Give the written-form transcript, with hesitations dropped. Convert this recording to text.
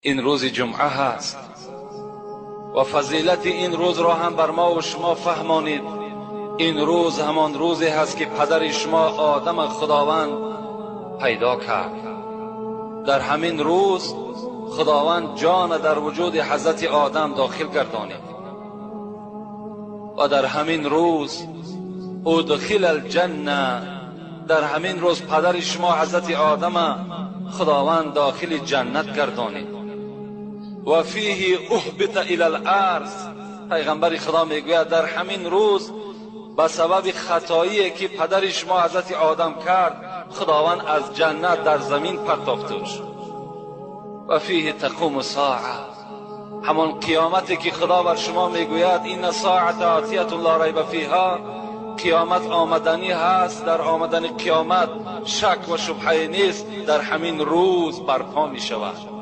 این روز جمعه هست و فضیلت این روز را هم بر ما و شما فهمانید. این روز همان روزی هست که پدر شما آدم خداوند پیدا کرد. در همین روز خداوند جان در وجود حضرت آدم داخل گردانید و در همین روز ادخل الجنه، در همین روز پدر شما حضرت آدم خداوند داخل جنت گردانید. و فیه اهبط الی الارض، پیغمبر خدا میگوید در همین روز به سبب خطایی که پدر شما حضرت آدم کرد خداوند از جنت در زمین پرتافته شد. و فیه تقوم الساعه، همان قیامتی که خدا بر شما میگوید این ساعت آتیه لا ریب فیها، قیامت آمدنی هست، در آمدن قیامت شک و شبهه نیست، در همین روز برپا می شود.